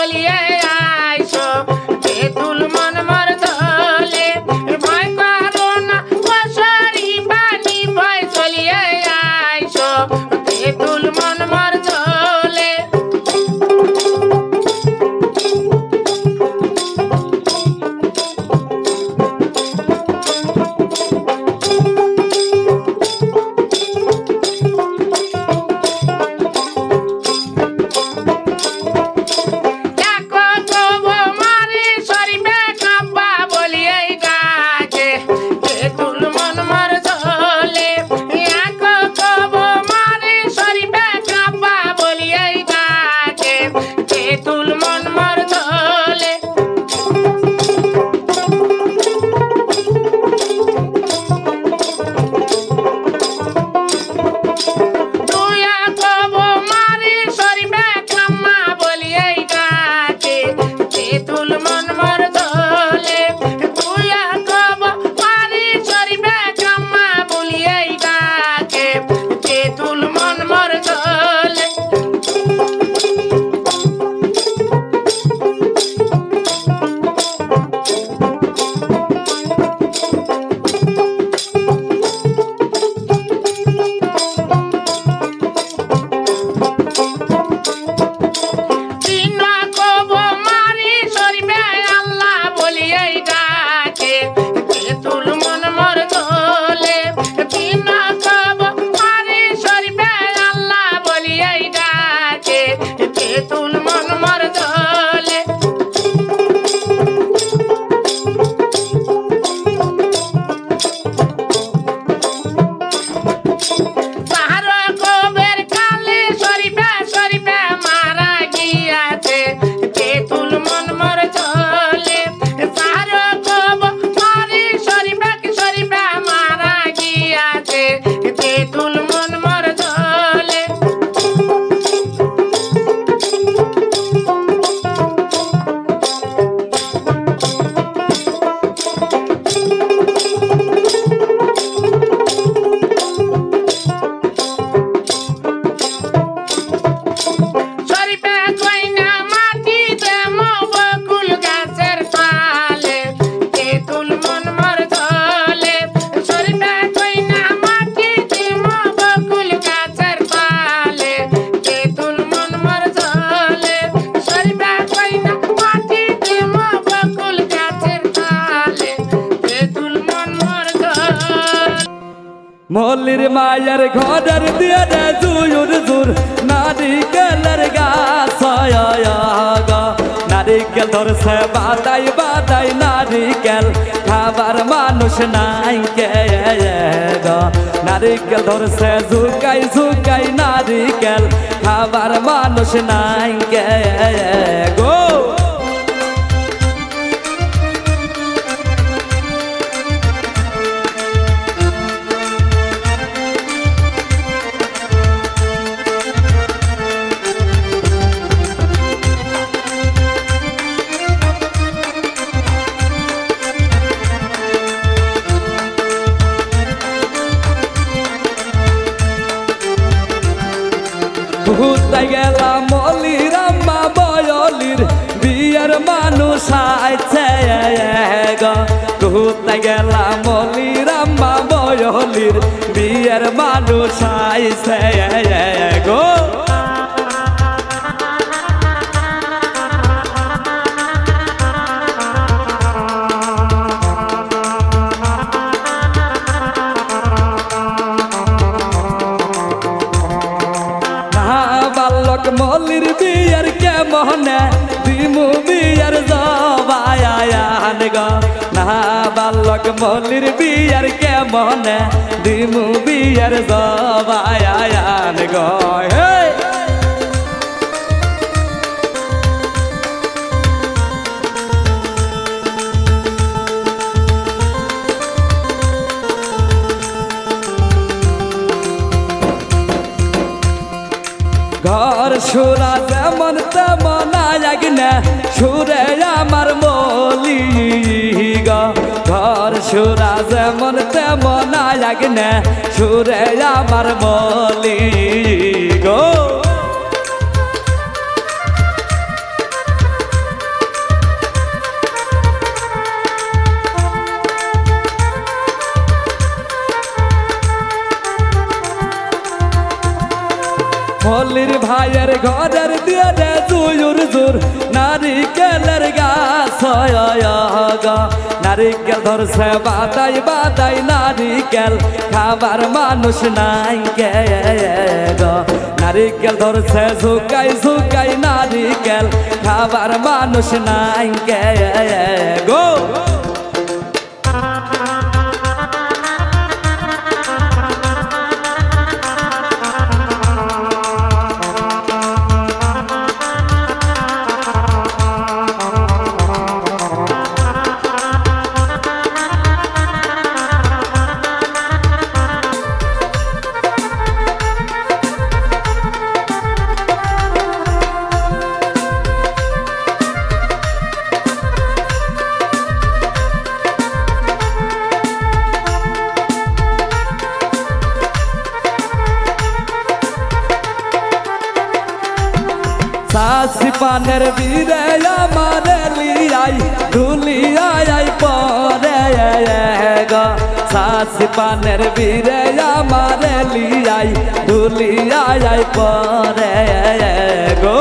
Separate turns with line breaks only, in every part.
চলিয়ে আইসো তেতুল মন মর দলে ভয় করো না বসরি বাণী ভয় চলিয়ে আইসো তেতুল মন মর দলে
মল্লির মায়ের ঘরের দিয়ে দে জুয়ুর জুর নারিকেলের গাছ গা নারিকেল ধরছে বাদাই বাদাই নারিকেল খাবার মানুষ নাই কে গা নারিকেল ধরছে ঝুকাই ঝুকাই নারিকেল খাবার মানুষ নাই কে গো ঘুরতে গেলাম মল্লির আম্মা বয়লির বিয়ের মানুষ আইছে গো ঘুরতে গেলাম মল্লির আম্মা বয়লির বিয়ের মানুষ আইছে গো মল্লির বিয়ের কে মোহনে দিমু বিয়ের জবায়ান গো না বালক মল্লির বিয়ের কে মোহনে দিমু বিয়ের জবায়ান গো ঘর সুরা যেমন তেমন আগ্নে সুরে আমার মলি গো ঘর সুরা যেমন তেমন আগ্নে সুরে আমার মলি গো ভাইয়ের ঘরের দিয়ে রে জুয়ুর জুর নারিকেলের গাছ গা নারিকেল ধরছে বাদাই বাদাই নারিকেল খাবার মানুষ নাই কে গো নারিকেল ধরছে ঝুকাই ঝুকাই নারিকেল খাবার মানুষ নাই কে গো सासी पानेर बीरे मारे लियाई धुलियाई परे गा सासी पानेर बीरे मारे लियाई धुलियाई परे गो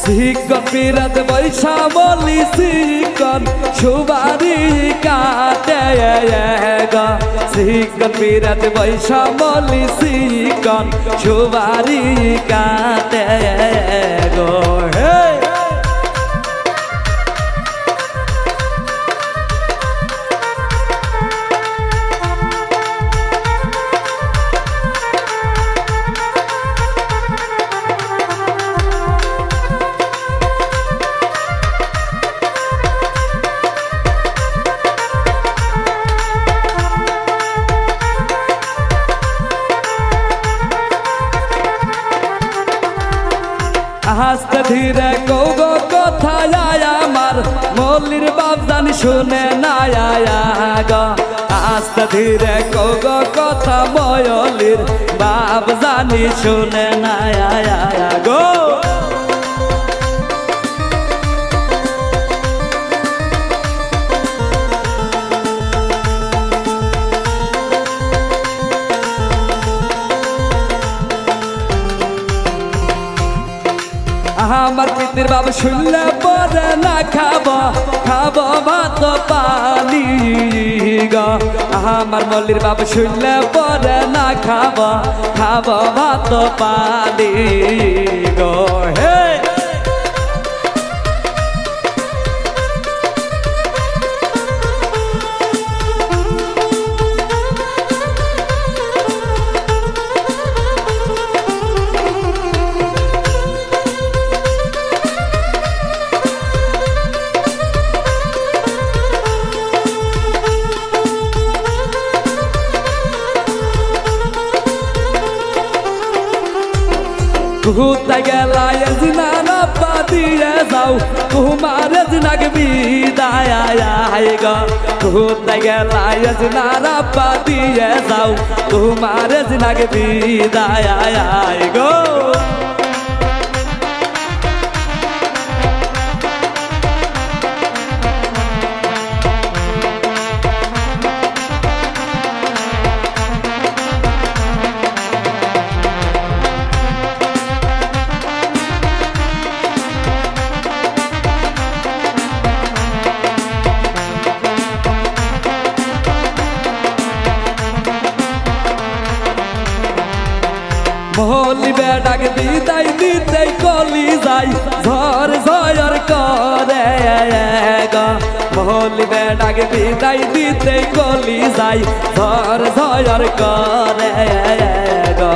শিকন পিরাত বৈশা বলি শিকন সুবারি কাটে গা শিকন পিরাত বৈশা বলি শিকন সুবারি কাটে গো হে হাসতে ধীরে কৌগো কোথায় আমার মল্লির বাপ জানি শুনে না গা হাসতে ধীরে কৌগো কথা ময়লির বাপ জানি শুনে না গো আমার পিতির বাবা শুনলে পরে না খাবো খাবো ভাত পানি গা আমার মল্লির বাবা শুনলে পরে না খাবো খাবো ভাত পানি গো হে ঘুরতে গেলায় জিনানা পা দিয়ে যাও তোমার জিনাক বিদায় গা ঘুরতে গেলায় জিনানা পা দিয়ে যাও তোমার জিনাক বিদায় গো মহলি বেডাক দিতাই দিতাই কলি যাই ঝড় ঝড় করে গা মহলি বেডাক দিতাই দিতাই কলি যাই ঝড় ঝড় করে গা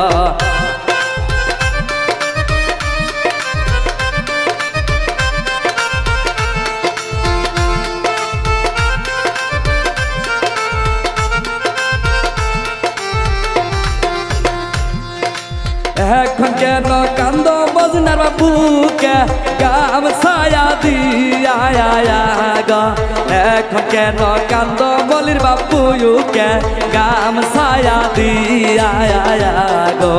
এখন কেন কান্দ বজনার বাবুকে গাম ছায়া দিয়া গা এখন কেন কান্দ বলির বাবুকে গাম ছায়া দিয়া গো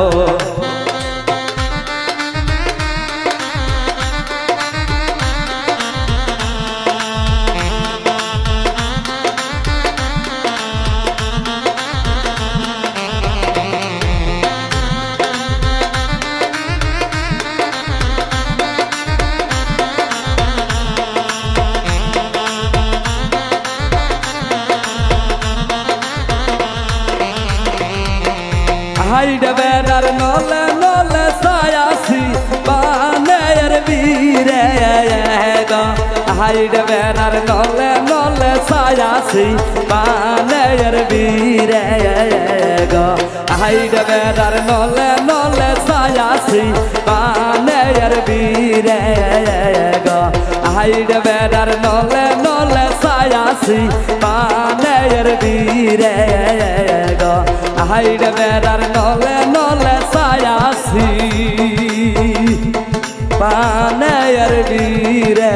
বেড়ার নলে নলে ছায়াছি বানের বীরে গো হাইডে বেড়ার নলে নলে ছায়াছি বানের বীরে গো হাইডে বেড়ার নলে নলে ছায়াছি বানের বীরে গো হাইডে বেড়ার নলে নলে ছায়াছি বানের বীরে গো হাইডে বেড়ার নলে নলে ছায়াছি বানের বীরে